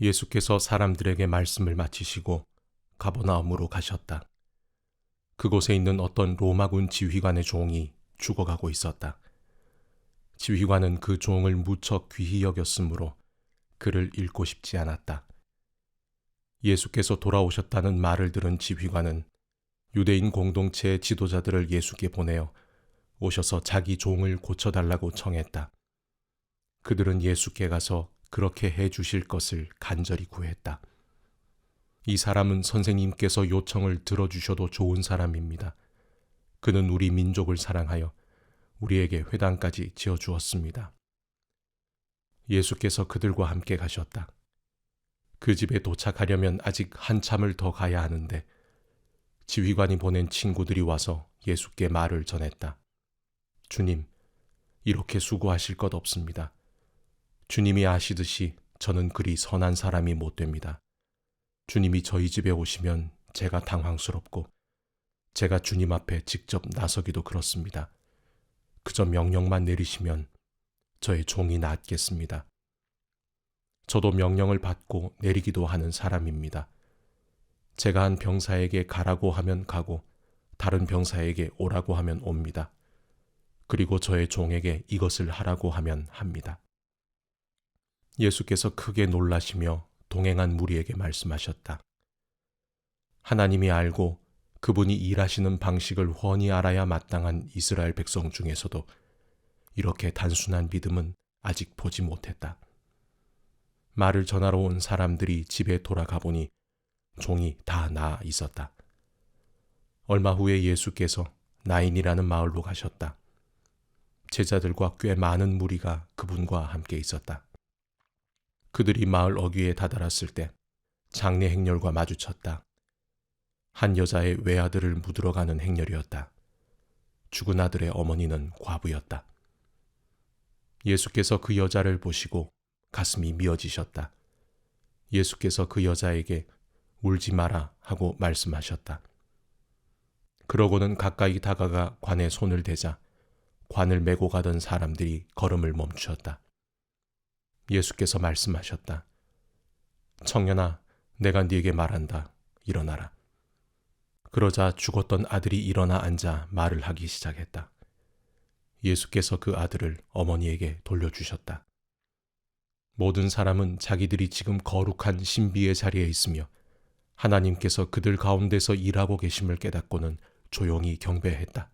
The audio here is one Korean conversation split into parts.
예수께서 사람들에게 말씀을 마치시고 가버나움으로 가셨다. 그곳에 있는 어떤 로마군 지휘관의 종이 죽어가고 있었다. 지휘관은 그 종을 무척 귀히 여겼으므로 그를 잃고 싶지 않았다. 예수께서 돌아오셨다는 말을 들은 지휘관은 유대인 공동체의 지도자들을 예수께 보내어 오셔서 자기 종을 고쳐달라고 청했다. 그들은 예수께 가서 그렇게 해 주실 것을 간절히 구했다. 이 사람은 선생님께서 요청을 들어주셔도 좋은 사람입니다. 그는 우리 민족을 사랑하여 우리에게 회당까지 지어주었습니다. 예수께서 그들과 함께 가셨다. 그 집에 도착하려면 아직 한참을 더 가야 하는데 지휘관이 보낸 친구들이 와서 예수께 말을 전했다. 주님, 이렇게 수고하실 것 없습니다. 주님이 아시듯이 저는 그리 선한 사람이 못 됩니다. 주님이 저희 집에 오시면 제가 당황스럽고 제가 주님 앞에 직접 나서기도 그렇습니다. 그저 명령만 내리시면 저의 종이 낫겠습니다. 저도 명령을 받고 내리기도 하는 사람입니다. 제가 한 병사에게 가라고 하면 가고 다른 병사에게 오라고 하면 옵니다. 그리고 저의 종에게 이것을 하라고 하면 합니다. 예수께서 크게 놀라시며 동행한 무리에게 말씀하셨다. 하나님이 알고 그분이 일하시는 방식을 훤히 알아야 마땅한 이스라엘 백성 중에서도 이렇게 단순한 믿음은 아직 보지 못했다. 말을 전하러 온 사람들이 집에 돌아가 보니 종이 다 나아 있었다. 얼마 후에 예수께서 나인이라는 마을로 가셨다. 제자들과 꽤 많은 무리가 그분과 함께 있었다. 그들이 마을 어귀에 다다랐을 때 장례 행렬과 마주쳤다. 한 여자의 외아들을 묻으러 가는 행렬이었다. 죽은 아들의 어머니는 과부였다. 예수께서 그 여자를 보시고 가슴이 미어지셨다. 예수께서 그 여자에게 울지 마라 하고 말씀하셨다. 그러고는 가까이 다가가 관에 손을 대자 관을 메고 가던 사람들이 걸음을 멈추었다. 예수께서 말씀하셨다. 청년아, 내가 네게 말한다. 일어나라. 그러자 죽었던 아들이 일어나 앉아 말을 하기 시작했다. 예수께서 그 아들을 어머니에게 돌려주셨다. 모든 사람은 자기들이 지금 거룩한 신비의 자리에 있으며 하나님께서 그들 가운데서 일하고 계심을 깨닫고는 조용히 경배했다.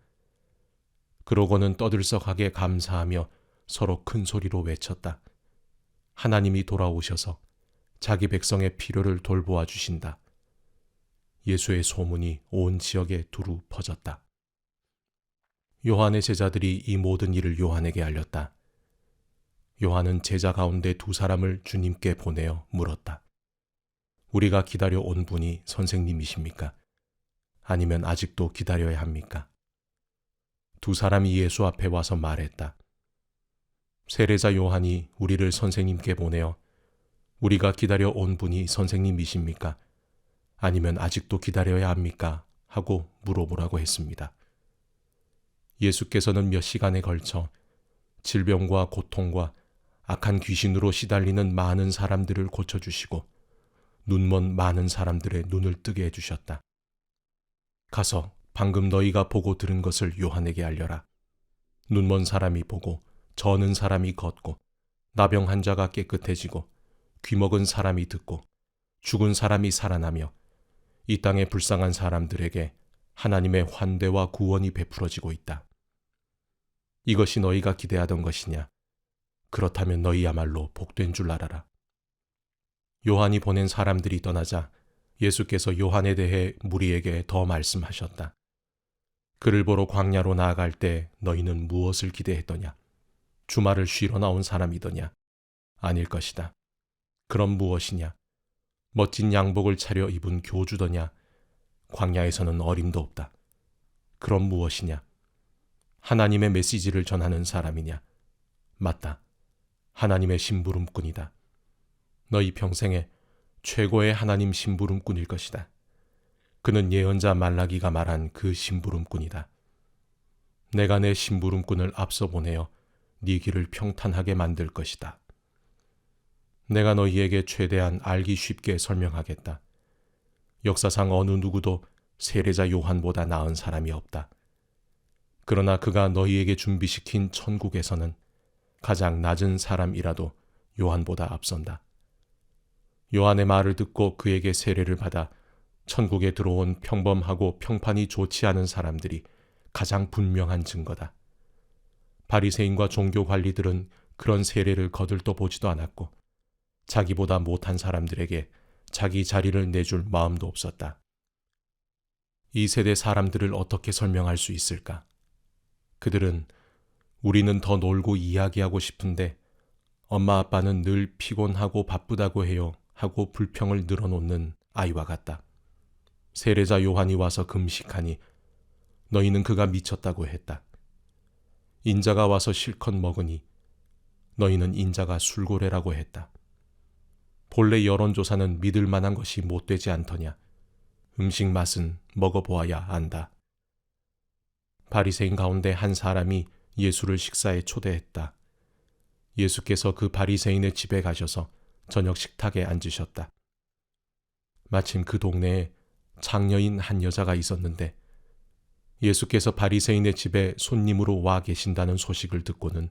그러고는 떠들썩하게 감사하며 서로 큰 소리로 외쳤다. 하나님이 돌아오셔서 자기 백성의 필요를 돌보아 주신다. 예수의 소문이 온 지역에 두루 퍼졌다. 요한의 제자들이 이 모든 일을 요한에게 알렸다. 요한은 제자 가운데 두 사람을 주님께 보내어 물었다. 우리가 기다려 온 분이 선생님이십니까? 아니면 아직도 기다려야 합니까? 두 사람이 예수 앞에 와서 말했다. 세례자 요한이 우리를 선생님께 보내어 우리가 기다려 온 분이 선생님이십니까? 아니면 아직도 기다려야 합니까? 하고 물어보라고 했습니다. 예수께서는 몇 시간에 걸쳐 질병과 고통과 악한 귀신으로 시달리는 많은 사람들을 고쳐주시고 눈먼 많은 사람들의 눈을 뜨게 해주셨다. 가서 방금 너희가 보고 들은 것을 요한에게 알려라. 눈먼 사람이 보고 저는 사람이 걷고 나병 환자가 깨끗해지고 귀먹은 사람이 듣고 죽은 사람이 살아나며 이 땅의 불쌍한 사람들에게 하나님의 환대와 구원이 베풀어지고 있다. 이것이 너희가 기대하던 것이냐? 그렇다면 너희야말로 복된 줄 알아라. 요한이 보낸 사람들이 떠나자 예수께서 요한에 대해 무리에게 더 말씀하셨다. 그를 보러 광야로 나아갈 때 너희는 무엇을 기대했더냐? 주말을 쉬러 나온 사람이더냐? 아닐 것이다. 그럼 무엇이냐? 멋진 양복을 차려 입은 교주더냐? 광야에서는 어림도 없다. 그럼 무엇이냐? 하나님의 메시지를 전하는 사람이냐? 맞다. 하나님의 심부름꾼이다. 너희 평생에 최고의 하나님 심부름꾼일 것이다. 그는 예언자 말라기가 말한 그 심부름꾼이다. 내가 내 심부름꾼을 앞서 보내어 네 길을 평탄하게 만들 것이다. 내가 너희에게 최대한 알기 쉽게 설명하겠다. 역사상 어느 누구도 세례자 요한보다 나은 사람이 없다. 그러나 그가 너희에게 준비시킨 천국에서는 가장 낮은 사람이라도 요한보다 앞선다. 요한의 말을 듣고 그에게 세례를 받아 천국에 들어온 평범하고 평판이 좋지 않은 사람들이 가장 분명한 증거다. 바리새인과 종교 관리들은 그런 세례를 거들떠 보지도 않았고 자기보다 못한 사람들에게 자기 자리를 내줄 마음도 없었다. 이 세대 사람들을 어떻게 설명할 수 있을까? 그들은 우리는 더 놀고 이야기하고 싶은데 엄마 아빠는 늘 피곤하고 바쁘다고 해요 하고 불평을 늘어놓는 아이와 같다. 세례자 요한이 와서 금식하니 너희는 그가 미쳤다고 했다. 인자가 와서 실컷 먹으니 너희는 인자가 술고래라고 했다. 본래 여론조사는 믿을 만한 것이 못되지 않더냐. 음식 맛은 먹어보아야 안다. 바리새인 가운데 한 사람이 예수를 식사에 초대했다. 예수께서 그 바리새인의 집에 가셔서 저녁 식탁에 앉으셨다. 마침 그 동네에 장녀인 한 여자가 있었는데 예수께서 바리새인의 집에 손님으로 와 계신다는 소식을 듣고는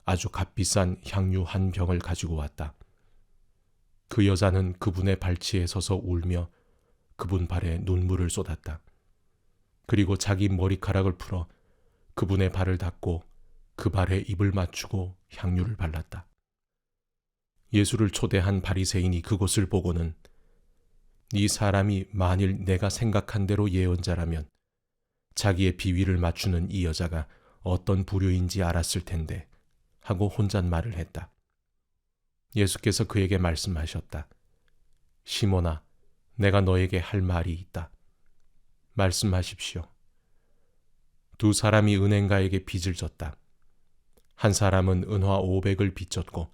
아주 값비싼 향유 한 병을 가지고 왔다. 그 여자는 그분의 발치에 서서 울며 그분 발에 눈물을 쏟았다. 그리고 자기 머리카락을 풀어 그분의 발을 닦고 그 발에 입을 맞추고 향유를 발랐다. 예수를 초대한 바리새인이 그것을 보고는 이 사람이 만일 내가 생각한 대로 예언자라면 자기의 비위를 맞추는 이 여자가 어떤 부류인지 알았을 텐데 하고 혼잣말을 했다. 예수께서 그에게 말씀하셨다. 시몬아, 내가 너에게 할 말이 있다. 말씀하십시오. 두 사람이 은행가에게 빚을 졌다. 한 사람은 은화 500을 빚졌고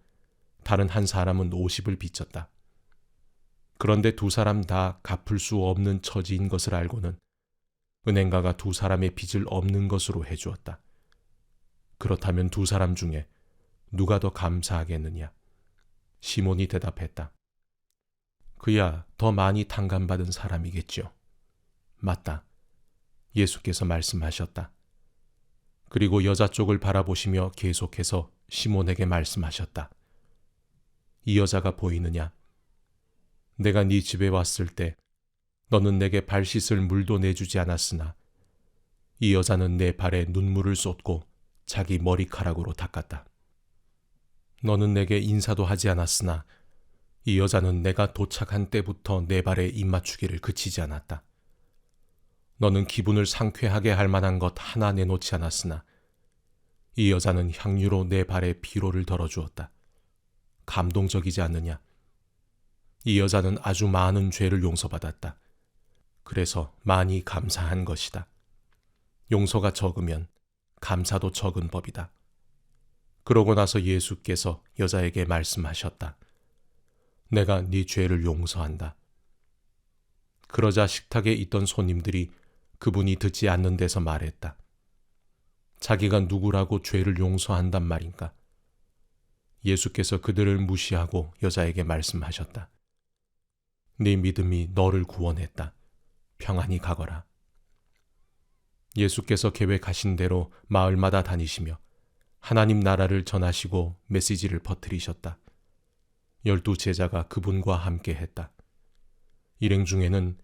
다른 한 사람은 50을 빚졌다. 그런데 두 사람 다 갚을 수 없는 처지인 것을 알고는 은행가가 두 사람의 빚을 없는 것으로 해주었다. 그렇다면 두 사람 중에 누가 더 감사하겠느냐? 시몬이 대답했다. 그야 더 많이 탕감받은 사람이겠죠. 맞다. 예수께서 말씀하셨다. 그리고 여자 쪽을 바라보시며 계속해서 시몬에게 말씀하셨다. 이 여자가 보이느냐? 내가 네 집에 왔을 때 너는 내게 발 씻을 물도 내주지 않았으나 이 여자는 내 발에 눈물을 쏟고 자기 머리카락으로 닦았다. 너는 내게 인사도 하지 않았으나 이 여자는 내가 도착한 때부터 내 발에 입맞추기를 그치지 않았다. 너는 기분을 상쾌하게 할 만한 것 하나 내놓지 않았으나 이 여자는 향유로 내 발에 피로를 덜어주었다. 감동적이지 않느냐? 이 여자는 아주 많은 죄를 용서받았다. 그래서 많이 감사한 것이다. 용서가 적으면 감사도 적은 법이다. 그러고 나서 예수께서 여자에게 말씀하셨다. 내가 네 죄를 용서한다. 그러자 식탁에 있던 손님들이 그분이 듣지 않는 데서 말했다. 자기가 누구라고 죄를 용서한단 말인가? 예수께서 그들을 무시하고 여자에게 말씀하셨다. 네 믿음이 너를 구원했다. 평안히 가거라. 예수께서 계획하신 대로 마을마다 다니시며 하나님 나라를 전하시고 메시지를 퍼뜨리셨다. 12 제자가 그분과 함께 했다. 일행 중에는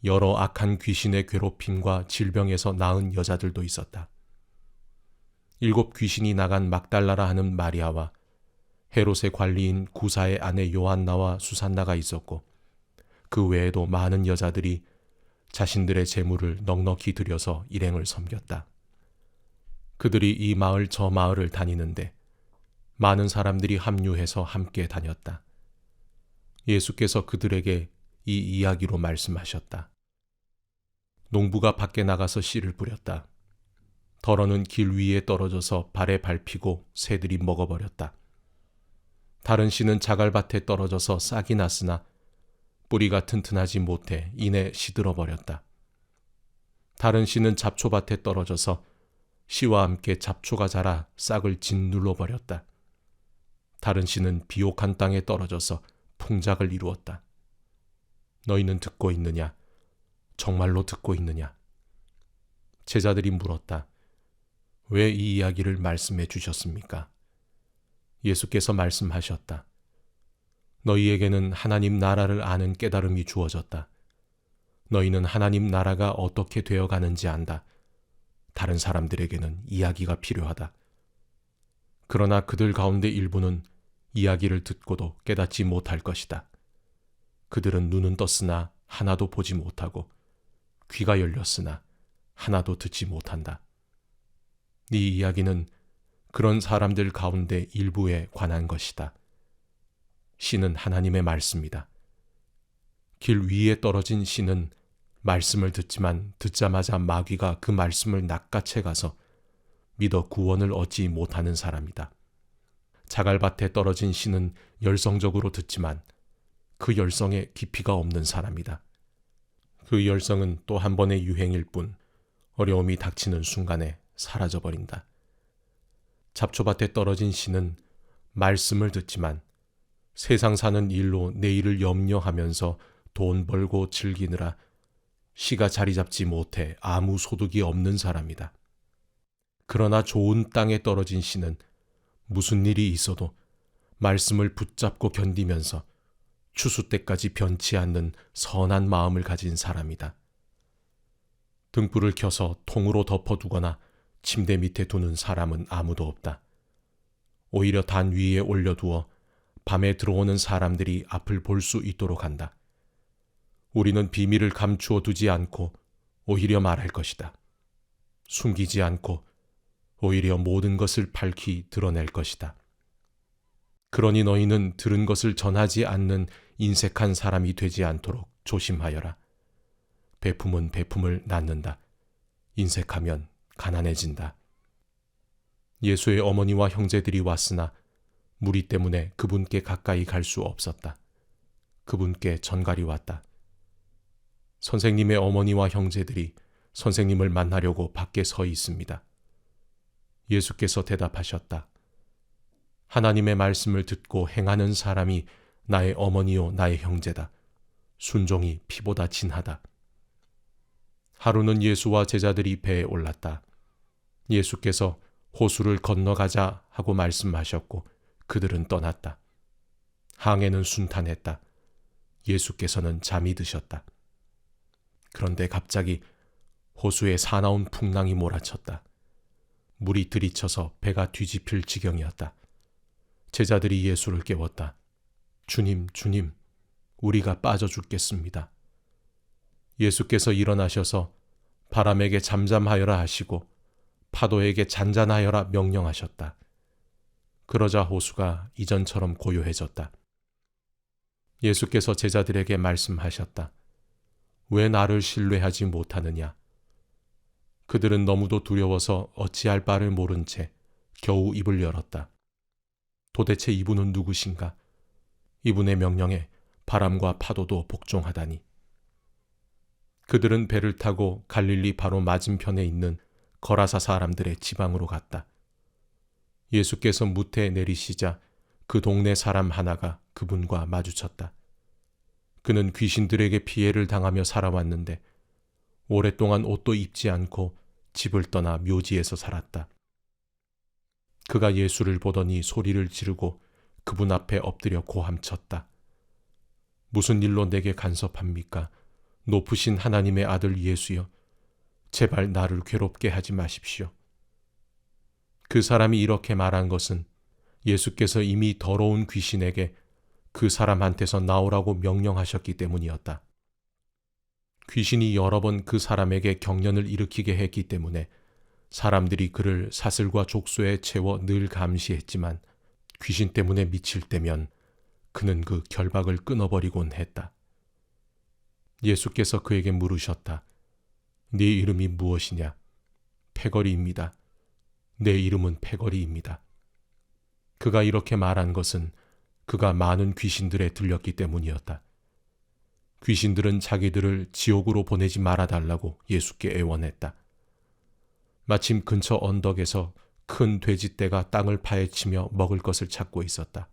여러 악한 귀신의 괴롭힘과 질병에서 나은 여자들도 있었다. 7 귀신이 나간 막달라라 하는 마리아와 헤롯의 관리인 구사의 아내 요한나와 수산나가 있었고 그 외에도 많은 여자들이 자신들의 재물을 넉넉히 들여서 일행을 섬겼다. 그들이 이 마을 저 마을을 다니는데 많은 사람들이 합류해서 함께 다녔다. 예수께서 그들에게 이 이야기로 말씀하셨다. 농부가 밖에 나가서 씨를 뿌렸다. 덜어는 길 위에 떨어져서 발에 밟히고 새들이 먹어버렸다. 다른 씨는 자갈밭에 떨어져서 싹이 났으나 뿌리가 튼튼하지 못해 이내 시들어버렸다. 다른 씨는 잡초밭에 떨어져서 씨와 함께 잡초가 자라 싹을 짓눌러 버렸다. 다른 씨는 비옥한 땅에 떨어져서 풍작을 이루었다. 너희는 듣고 있느냐? 정말로 듣고 있느냐? 제자들이 물었다. 왜 이 이야기를 말씀해 주셨습니까? 예수께서 말씀하셨다. 너희에게는 하나님 나라를 아는 깨달음이 주어졌다. 너희는 하나님 나라가 어떻게 되어가는지 안다. 다른 사람들에게는 이야기가 필요하다. 그러나 그들 가운데 일부는 이야기를 듣고도 깨닫지 못할 것이다. 그들은 눈은 떴으나 하나도 보지 못하고 귀가 열렸으나 하나도 듣지 못한다. 이 이야기는 그런 사람들 가운데 일부에 관한 것이다. 씨는 하나님의 말씀이다. 길 위에 떨어진 씨는 말씀을 듣지만 듣자마자 마귀가 그 말씀을 낚아채 가서 믿어 구원을 얻지 못하는 사람이다. 자갈밭에 떨어진 씨는 열성적으로 듣지만 그 열성에 깊이가 없는 사람이다. 그 열성은 또 한 번의 유행일 뿐 어려움이 닥치는 순간에 사라져버린다. 잡초밭에 떨어진 씨는 말씀을 듣지만 세상 사는 일로 내일을 염려하면서 돈 벌고 즐기느라 씨가 자리 잡지 못해 아무 소득이 없는 사람이다. 그러나 좋은 땅에 떨어진 씨는 무슨 일이 있어도 말씀을 붙잡고 견디면서 추수 때까지 변치 않는 선한 마음을 가진 사람이다. 등불을 켜서 통으로 덮어두거나 침대 밑에 두는 사람은 아무도 없다. 오히려 단 위에 올려두어 밤에 들어오는 사람들이 앞을 볼 수 있도록 한다. 우리는 비밀을 감추어 두지 않고 오히려 말할 것이다. 숨기지 않고 오히려 모든 것을 밝히 드러낼 것이다. 그러니 너희는 들은 것을 전하지 않는 인색한 사람이 되지 않도록 조심하여라. 베품은 베품을 낳는다. 인색하면 가난해진다. 예수의 어머니와 형제들이 왔으나 무리 때문에 그분께 가까이 갈 수 없었다. 그분께 전갈이 왔다. 선생님의 어머니와 형제들이 선생님을 만나려고 밖에 서 있습니다. 예수께서 대답하셨다. 하나님의 말씀을 듣고 행하는 사람이 나의 어머니요 나의 형제다. 순종이 피보다 진하다. 하루는 예수와 제자들이 배에 올랐다. 예수께서 호수를 건너가자 하고 말씀하셨고 그들은 떠났다. 항해는 순탄했다. 예수께서는 잠이 드셨다. 그런데 갑자기 호수에 사나운 풍랑이 몰아쳤다. 물이 들이쳐서 배가 뒤집힐 지경이었다. 제자들이 예수를 깨웠다. 주님, 주님, 우리가 빠져 죽겠습니다. 예수께서 일어나셔서 바람에게 잠잠하여라 하시고 파도에게 잔잔하여라 명령하셨다. 그러자 호수가 이전처럼 고요해졌다. 예수께서 제자들에게 말씀하셨다. 왜 나를 신뢰하지 못하느냐? 그들은 너무도 두려워서 어찌할 바를 모른 채 겨우 입을 열었다. 도대체 이분은 누구신가? 이분의 명령에 바람과 파도도 복종하다니. 그들은 배를 타고 갈릴리 바로 맞은편에 있는 거라사 사람들의 지방으로 갔다. 예수께서 무태에 내리시자 그 동네 사람 하나가 그분과 마주쳤다. 그는 귀신들에게 피해를 당하며 살아왔는데 오랫동안 옷도 입지 않고 집을 떠나 묘지에서 살았다. 그가 예수를 보더니 소리를 지르고 그분 앞에 엎드려 고함쳤다. 무슨 일로 내게 간섭합니까? 높으신 하나님의 아들 예수여, 제발 나를 괴롭게 하지 마십시오. 그 사람이 이렇게 말한 것은 예수께서 이미 더러운 귀신에게 그 사람한테서 나오라고 명령하셨기 때문이었다. 귀신이 여러 번 그 사람에게 경련을 일으키게 했기 때문에 사람들이 그를 사슬과 족소에 채워 늘 감시했지만 귀신 때문에 미칠 때면 그는 그 결박을 끊어버리곤 했다. 예수께서 그에게 물으셨다. 네 이름이 무엇이냐? 패거리입니다. 내 이름은 패거리입니다. 그가 이렇게 말한 것은 그가 많은 귀신들에 들렸기 때문이었다. 귀신들은 자기들을 지옥으로 보내지 말아달라고 예수께 애원했다. 마침 근처 언덕에서 큰 돼지떼가 땅을 파헤치며 먹을 것을 찾고 있었다.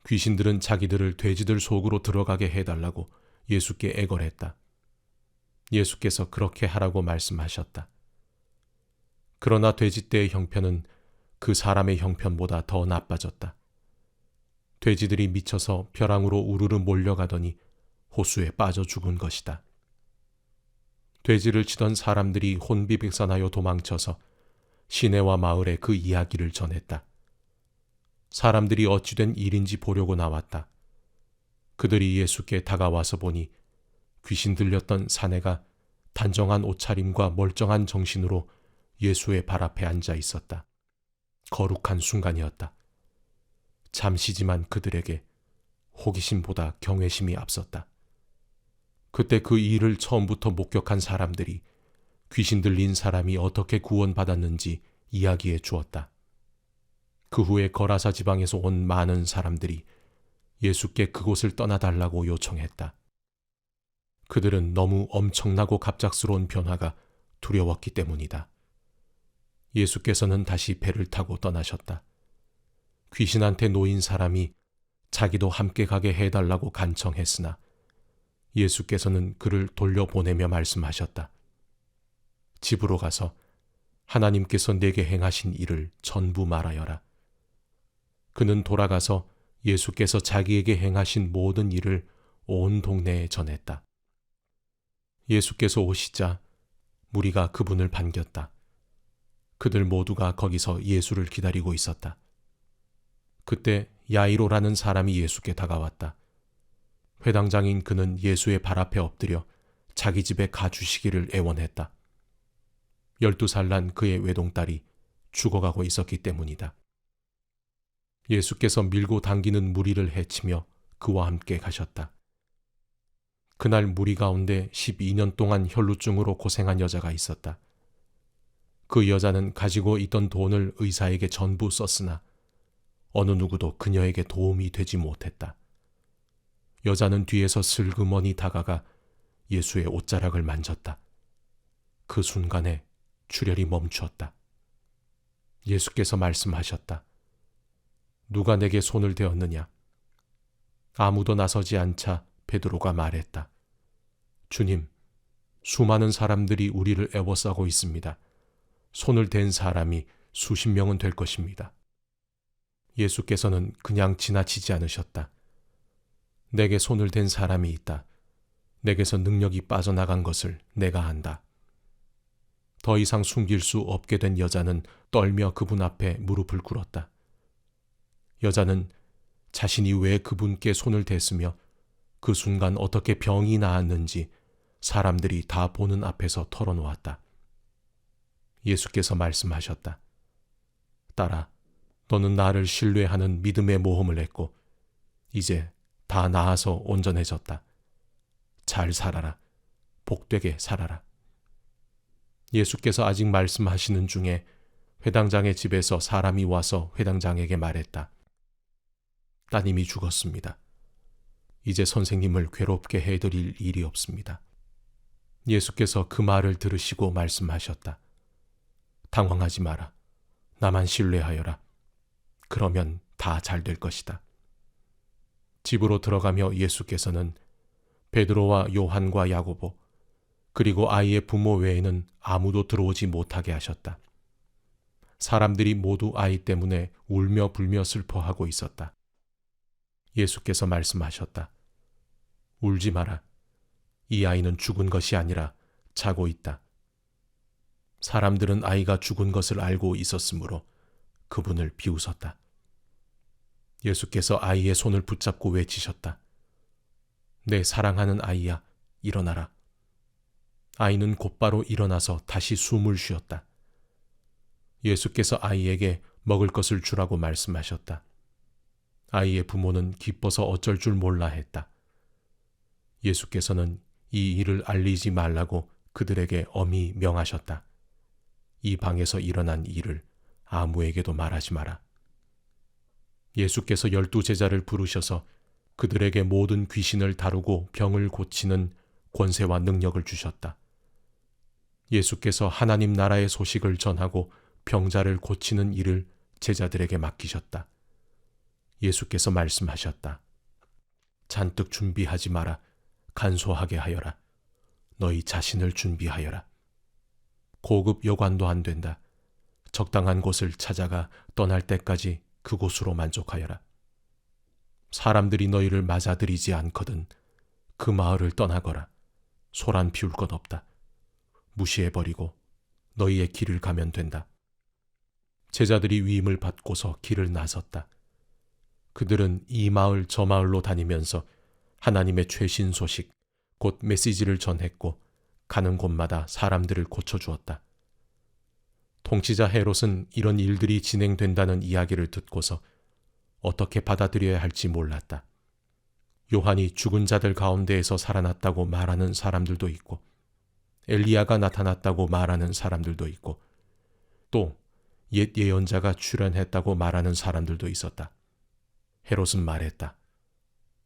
귀신들은 자기들을 돼지들 속으로 들어가게 해달라고 예수께 애걸했다. 예수께서 그렇게 하라고 말씀하셨다. 그러나 돼지떼의 형편은 그 사람의 형편보다 더 나빠졌다. 돼지들이 미쳐서 벼랑으로 우르르 몰려가더니 호수에 빠져 죽은 것이다. 돼지를 치던 사람들이 혼비백산하여 도망쳐서 시내와 마을에 그 이야기를 전했다. 사람들이 어찌된 일인지 보려고 나왔다. 그들이 예수께 다가와서 보니 귀신 들렸던 사내가 단정한 옷차림과 멀쩡한 정신으로 예수의 발 앞에 앉아 있었다. 거룩한 순간이었다. 잠시지만 그들에게 호기심보다 경외심이 앞섰다. 그때 그 일을 처음부터 목격한 사람들이 귀신 들린 사람이 어떻게 구원받았는지 이야기해 주었다. 그 후에 거라사 지방에서 온 많은 사람들이 예수께 그곳을 떠나달라고 요청했다. 그들은 너무 엄청나고 갑작스러운 변화가 두려웠기 때문이다. 예수께서는 다시 배를 타고 떠나셨다. 귀신한테 놓인 사람이 자기도 함께 가게 해달라고 간청했으나 예수께서는 그를 돌려보내며 말씀하셨다. 집으로 가서 하나님께서 내게 행하신 일을 전부 말하여라. 그는 돌아가서 예수께서 자기에게 행하신 모든 일을 온 동네에 전했다. 예수께서 오시자 무리가 그분을 반겼다. 그들 모두가 거기서 예수를 기다리고 있었다. 그때 야이로라는 사람이 예수께 다가왔다. 회당장인 그는 예수의 발 앞에 엎드려 자기 집에 가주시기를 애원했다. 12살 난 그의 외동딸이 죽어가고 있었기 때문이다. 예수께서 밀고 당기는 무리를 해치며 그와 함께 가셨다. 그날 무리 가운데 12년 동안 혈루증으로 고생한 여자가 있었다. 그 여자는 가지고 있던 돈을 의사에게 전부 썼으나 어느 누구도 그녀에게 도움이 되지 못했다. 여자는 뒤에서 슬그머니 다가가 예수의 옷자락을 만졌다. 그 순간에 출혈이 멈추었다. 예수께서 말씀하셨다. 누가 내게 손을 대었느냐? 아무도 나서지 않자 베드로가 말했다. 주님, 수많은 사람들이 우리를 애워싸고 있습니다. 손을 댄 사람이 수십 명은 될 것입니다. 예수께서는 그냥 지나치지 않으셨다. 내게 손을 댄 사람이 있다. 내게서 능력이 빠져나간 것을 내가 안다. 더 이상 숨길 수 없게 된 여자는 떨며 그분 앞에 무릎을 꿇었다. 여자는 자신이 왜 그분께 손을 댔으며 그 순간 어떻게 병이 나았는지 사람들이 다 보는 앞에서 털어놓았다. 예수께서 말씀하셨다. 딸아, 너는 나를 신뢰하는 믿음의 모험을 했고 이제 다 나아서 온전해졌다. 잘 살아라. 복되게 살아라. 예수께서 아직 말씀하시는 중에 회당장의 집에서 사람이 와서 회당장에게 말했다. 따님이 죽었습니다. 이제 선생님을 괴롭게 해드릴 일이 없습니다. 예수께서 그 말을 들으시고 말씀하셨다. 당황하지 마라. 나만 신뢰하여라. 그러면 다 잘 될 것이다. 집으로 들어가며 예수께서는 베드로와 요한과 야고보 그리고 아이의 부모 외에는 아무도 들어오지 못하게 하셨다. 사람들이 모두 아이 때문에 울며 불며 슬퍼하고 있었다. 예수께서 말씀하셨다. 울지 마라. 이 아이는 죽은 것이 아니라 자고 있다. 사람들은 아이가 죽은 것을 알고 있었으므로 그분을 비웃었다. 예수께서 아이의 손을 붙잡고 외치셨다. 내 사랑하는 아이야, 일어나라. 아이는 곧바로 일어나서 다시 숨을 쉬었다. 예수께서 아이에게 먹을 것을 주라고 말씀하셨다. 아이의 부모는 기뻐서 어쩔 줄 몰라 했다. 예수께서는 이 일을 알리지 말라고 그들에게 엄히 명하셨다. 이 방에서 일어난 일을 아무에게도 말하지 마라. 예수께서 12제자를 부르셔서 그들에게 모든 귀신을 다루고 병을 고치는 권세와 능력을 주셨다. 예수께서 하나님 나라의 소식을 전하고 병자를 고치는 일을 제자들에게 맡기셨다. 예수께서 말씀하셨다. 잔뜩 준비하지 마라. 간소하게 하여라. 너희 자신을 준비하여라. 고급 여관도 안 된다. 적당한 곳을 찾아가 떠날 때까지 그곳으로 만족하여라. 사람들이 너희를 맞아들이지 않거든 그 마을을 떠나거라. 소란 피울 것 없다. 무시해버리고 너희의 길을 가면 된다. 제자들이 위임을 받고서 길을 나섰다. 그들은 이 마을 저 마을로 다니면서 하나님의 최신 소식, 곧 메시지를 전했고 가는 곳마다 사람들을 고쳐주었다. 통치자 헤롯은 이런 일들이 진행된다는 이야기를 듣고서 어떻게 받아들여야 할지 몰랐다. 요한이 죽은 자들 가운데에서 살아났다고 말하는 사람들도 있고 엘리야가 나타났다고 말하는 사람들도 있고 또 옛 예언자가 출현했다고 말하는 사람들도 있었다. 헤롯은 말했다.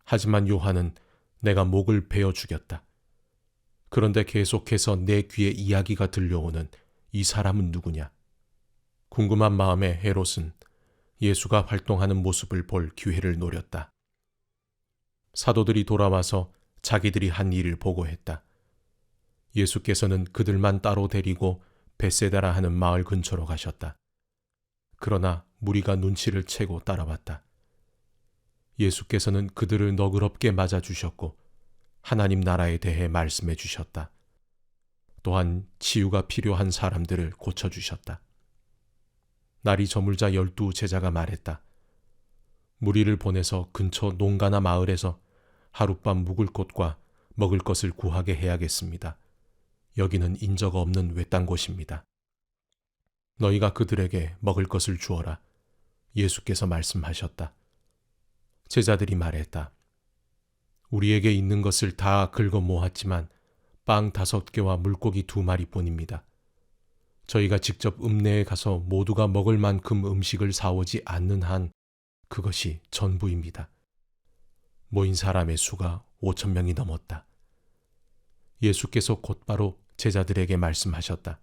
하지만 요한은 내가 목을 베어 죽였다. 그런데 계속해서 내 귀에 이야기가 들려오는 이 사람은 누구냐? 궁금한 마음에 헤롯은 예수가 활동하는 모습을 볼 기회를 노렸다. 사도들이 돌아와서 자기들이 한 일을 보고했다. 예수께서는 그들만 따로 데리고 벳세다라 하는 마을 근처로 가셨다. 그러나 무리가 눈치를 채고 따라왔다. 예수께서는 그들을 너그럽게 맞아주셨고 하나님 나라에 대해 말씀해 주셨다. 또한 치유가 필요한 사람들을 고쳐주셨다. 날이 저물자 12 제자가 말했다. 무리를 보내서 근처 농가나 마을에서 하룻밤 묵을 곳과 먹을 것을 구하게 해야겠습니다. 여기는 인저가 없는 외딴 곳입니다. 너희가 그들에게 먹을 것을 주어라. 예수께서 말씀하셨다. 제자들이 말했다. 우리에게 있는 것을 다 긁어 모았지만 빵 5개와 물고기 2마리뿐입니다. 저희가 직접 읍내에 가서 모두가 먹을 만큼 음식을 사오지 않는 한 그것이 전부입니다. 모인 사람의 수가 5,000명이 넘었다. 예수께서 곧바로 제자들에게 말씀하셨다.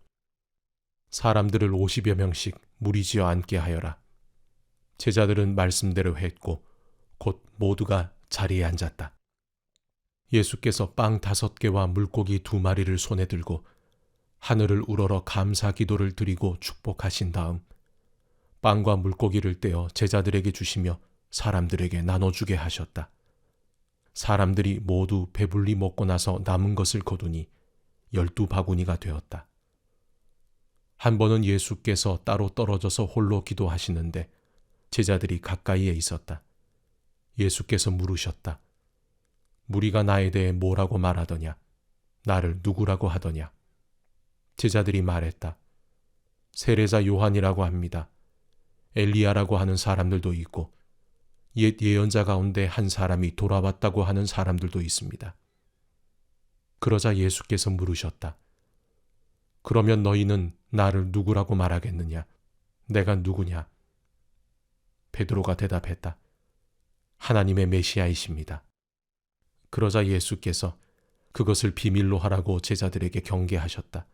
사람들을 50여 명씩 무리지어 앉게 하여라. 제자들은 말씀대로 했고 곧 모두가 자리에 앉았다. 예수께서 빵 5개와 물고기 2마리를 손에 들고 하늘을 우러러 감사 기도를 드리고 축복하신 다음 빵과 물고기를 떼어 제자들에게 주시며 사람들에게 나눠주게 하셨다. 사람들이 모두 배불리 먹고 나서 남은 것을 거두니 12바구니가 되었다. 한 번은 예수께서 따로 떨어져서 홀로 기도하시는데 제자들이 가까이에 있었다. 예수께서 물으셨다. 무리가 나에 대해 뭐라고 말하더냐? 나를 누구라고 하더냐? 제자들이 말했다. 세례자 요한이라고 합니다. 엘리야라고 하는 사람들도 있고 옛 예언자 가운데 한 사람이 돌아왔다고 하는 사람들도 있습니다. 그러자 예수께서 물으셨다. 그러면 너희는 나를 누구라고 말하겠느냐? 내가 누구냐? 베드로가 대답했다. 하나님의 메시아이십니다. 그러자 예수께서 그것을 비밀로 하라고 제자들에게 경계하셨다.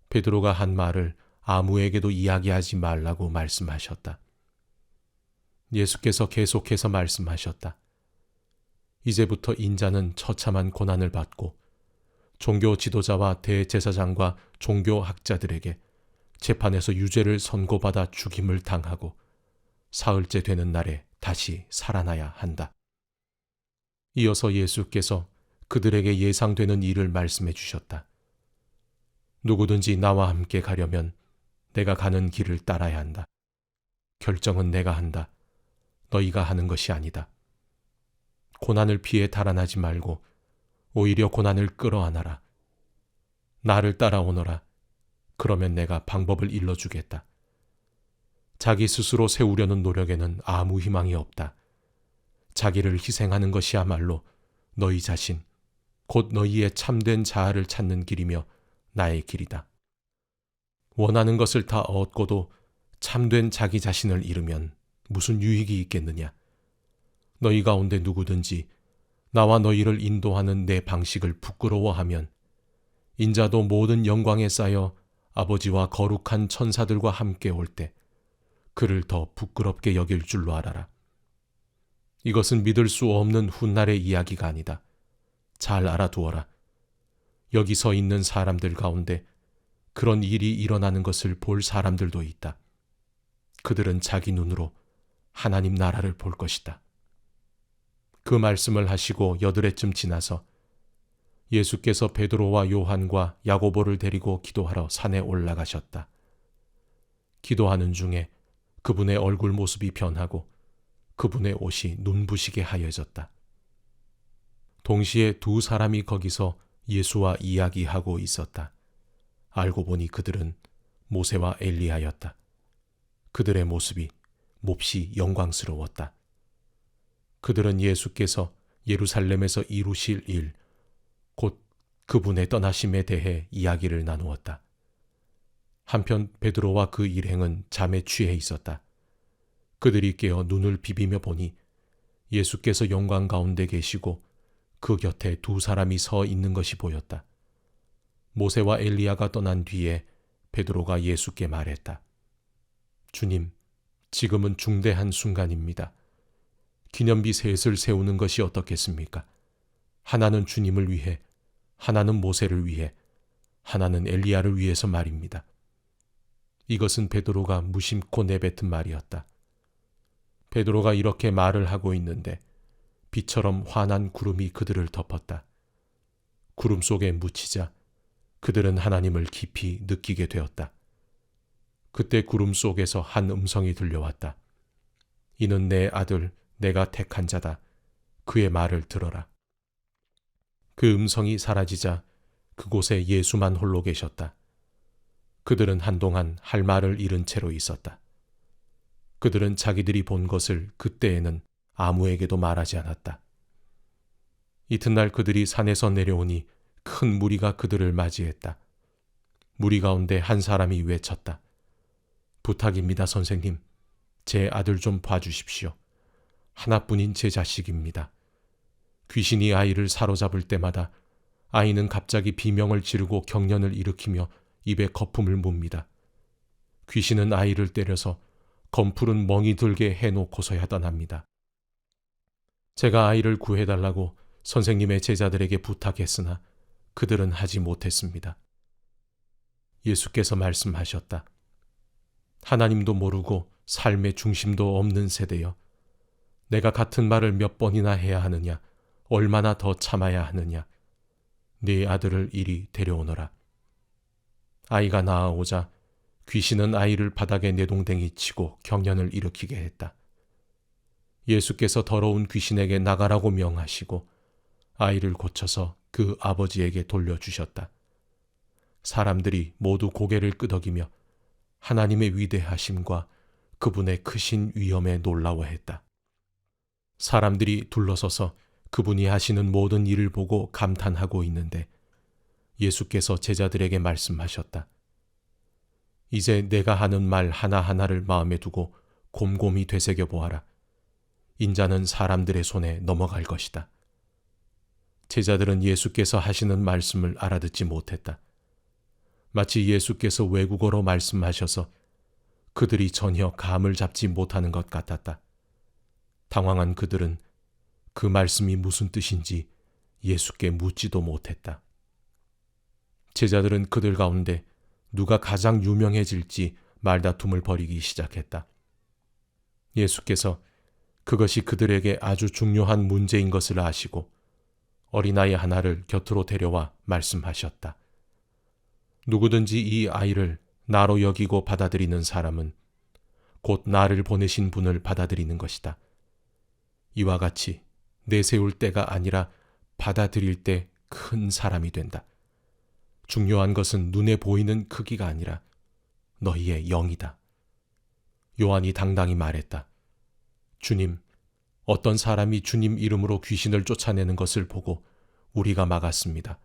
베드로가 한 말을 아무에게도 이야기하지 말라고 말씀하셨다. 예수께서 계속해서 말씀하셨다. 이제부터 인자는 처참한 고난을 받고 종교 지도자와 대제사장과 종교학자들에게 재판에서 유죄를 선고받아 죽임을 당하고 사흘째 되는 날에 다시 살아나야 한다. 이어서 예수께서 그들에게 예상되는 일을 말씀해 주셨다. 누구든지 나와 함께 가려면 내가 가는 길을 따라야 한다. 결정은 내가 한다. 너희가 하는 것이 아니다. 고난을 피해 달아나지 말고 오히려 고난을 끌어안아라. 나를 따라오너라. 그러면 내가 방법을 일러주겠다. 자기 스스로 세우려는 노력에는 아무 희망이 없다. 자기를 희생하는 것이야말로 너희 자신, 곧 너희의 참된 자아를 찾는 길이며 나의 길이다. 원하는 것을 다 얻고도 참된 자기 자신을 잃으면 무슨 유익이 있겠느냐? 너희 가운데 누구든지 나와 너희를 인도하는 내 방식을 부끄러워하면 인자도 모든 영광에 쌓여 아버지와 거룩한 천사들과 함께 올 때 그를 더 부끄럽게 여길 줄로 알아라. 이것은 믿을 수 없는 훗날의 이야기가 아니다. 잘 알아두어라. 여기 서 있는 사람들 가운데 그런 일이 일어나는 것을 볼 사람들도 있다. 그들은 자기 눈으로 하나님 나라를 볼 것이다. 그 말씀을 하시고 8해쯤 지나서 예수께서 베드로와 요한과 야고보를 데리고 기도하러 산에 올라가셨다. 기도하는 중에 그분의 얼굴 모습이 변하고 그분의 옷이 눈부시게 하얘졌다. 동시에 2 사람이 거기서 예수와 이야기하고 있었다. 알고 보니 그들은 모세와 엘리야였다. 그들의 모습이 몹시 영광스러웠다. 그들은 예수께서 예루살렘에서 이루실 일, 곧 그분의 떠나심에 대해 이야기를 나누었다. 한편 베드로와 그 일행은 잠에 취해 있었다. 그들이 깨어 눈을 비비며 보니 예수께서 영광 가운데 계시고 그 곁에 2 사람이 서 있는 것이 보였다. 모세와 엘리야가 떠난 뒤에 베드로가 예수께 말했다. 주님, 지금은 중대한 순간입니다. 기념비 셋을 세우는 것이 어떻겠습니까? 하나는 주님을 위해, 하나는 모세를 위해, 하나는 엘리야를 위해서 말입니다. 이것은 베드로가 무심코 내뱉은 말이었다. 베드로가 이렇게 말을 하고 있는데 비처럼 환한 구름이 그들을 덮었다. 구름 속에 묻히자 그들은 하나님을 깊이 느끼게 되었다. 그때 구름 속에서 한 음성이 들려왔다. 이는 내 아들, 내가 택한 자다. 그의 말을 들어라. 그 음성이 사라지자 그곳에 예수만 홀로 계셨다. 그들은 한동안 할 말을 잃은 채로 있었다. 그들은 자기들이 본 것을 그때에는 아무에게도 말하지 않았다. 이튿날 그들이 산에서 내려오니 큰 무리가 그들을 맞이했다. 무리 가운데 한 사람이 외쳤다. 부탁입니다, 선생님. 제 아들 좀 봐주십시오. 하나뿐인 제 자식입니다. 귀신이 아이를 사로잡을 때마다 아이는 갑자기 비명을 지르고 경련을 일으키며 입에 거품을 뭅니다. 귀신은 아이를 때려서 검풀은 멍이 들게 해놓고서야 떠납니다. 제가 아이를 구해달라고 선생님의 제자들에게 부탁했으나 그들은 하지 못했습니다. 예수께서 말씀하셨다. 하나님도 모르고 삶의 중심도 없는 세대여. 내가 같은 말을 몇 번이나 해야 하느냐? 얼마나 더 참아야 하느냐? 네 아들을 이리 데려오너라. 아이가 나아오자 귀신은 아이를 바닥에 내동댕이 치고 경련을 일으키게 했다. 예수께서 더러운 귀신에게 나가라고 명하시고 아이를 고쳐서 그 아버지에게 돌려주셨다. 사람들이 모두 고개를 끄덕이며 하나님의 위대하심과 그분의 크신 위엄에 놀라워했다. 사람들이 둘러서서 그분이 하시는 모든 일을 보고 감탄하고 있는데 예수께서 제자들에게 말씀하셨다. 이제 내가 하는 말 하나하나를 마음에 두고 곰곰이 되새겨 보아라. 인자는 사람들의 손에 넘어갈 것이다. 제자들은 예수께서 하시는 말씀을 알아듣지 못했다. 마치 예수께서 외국어로 말씀하셔서 그들이 전혀 감을 잡지 못하는 것 같았다. 당황한 그들은 그 말씀이 무슨 뜻인지 예수께 묻지도 못했다. 제자들은 그들 가운데 누가 가장 유명해질지 말다툼을 벌이기 시작했다. 예수께서 그것이 그들에게 아주 중요한 문제인 것을 아시고 어린아이 하나를 곁으로 데려와 말씀하셨다. 누구든지 이 아이를 나로 여기고 받아들이는 사람은 곧 나를 보내신 분을 받아들이는 것이다. 이와 같이 내세울 때가 아니라 받아들일 때 큰 사람이 된다. 중요한 것은 눈에 보이는 크기가 아니라 너희의 영이다. 요한이 당당히 말했다. 주님, 어떤 사람이 주님 이름으로 귀신을 쫓아내는 것을 보고 우리가 막았습니다.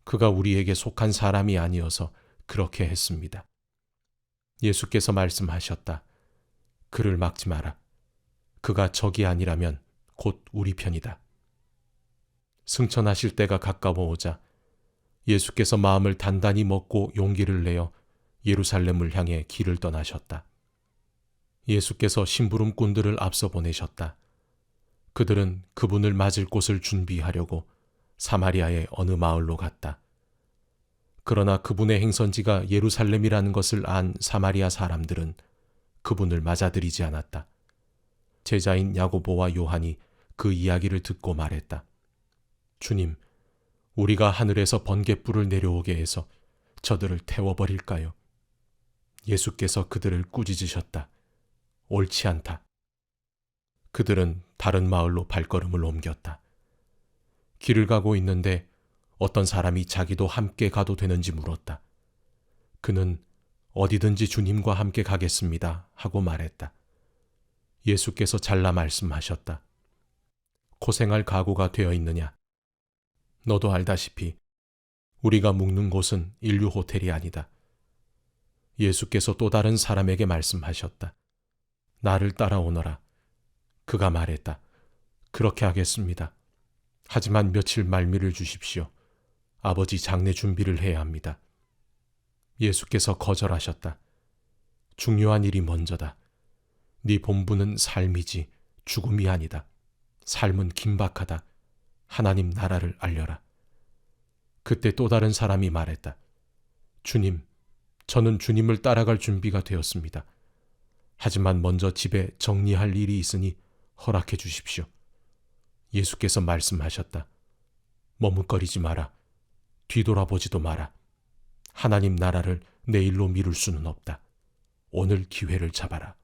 그가 우리에게 속한 사람이 아니어서 그렇게 했습니다. 예수께서 말씀하셨다. 그를 막지 마라. 그가 적이 아니라면 곧 우리 편이다. 승천하실 때가 가까워 오자 예수께서 마음을 단단히 먹고 용기를 내어 예루살렘을 향해 길을 떠나셨다. 예수께서 심부름꾼들을 앞서 보내셨다. 그들은 그분을 맞을 곳을 준비하려고 사마리아의 어느 마을로 갔다. 그러나 그분의 행선지가 예루살렘이라는 것을 안 사마리아 사람들은 그분을 맞아들이지 않았다. 제자인 야고보와 요한이 그 이야기를 듣고 말했다. 주님, 우리가 하늘에서 번갯불을 내려오게 해서 저들을 태워버릴까요? 예수께서 그들을 꾸짖으셨다. 옳지 않다. 그들은 다른 마을로 발걸음을 옮겼다. 길을 가고 있는데 어떤 사람이 자기도 함께 가도 되는지 물었다. 그는 어디든지 주님과 함께 가겠습니다 하고 말했다. 예수께서 잘라 말씀하셨다. 고생할 각오가 되어 있느냐? 너도 알다시피 우리가 묵는 곳은 인류 호텔이 아니다. 예수께서 또 다른 사람에게 말씀하셨다. 나를 따라오너라. 그가 말했다. 그렇게 하겠습니다. 하지만 며칠 말미를 주십시오. 아버지 장례 준비를 해야 합니다. 예수께서 거절하셨다. 중요한 일이 먼저다. 네 본분은 삶이지 죽음이 아니다. 삶은 긴박하다. 하나님 나라를 알려라. 그때 또 다른 사람이 말했다. 주님, 저는 주님을 따라갈 준비가 되었습니다. 하지만 먼저 집에 정리할 일이 있으니 허락해 주십시오. 예수께서 말씀하셨다. 머뭇거리지 마라. 뒤돌아보지도 마라. 하나님 나라를 내일로 미룰 수는 없다. 오늘 기회를 잡아라.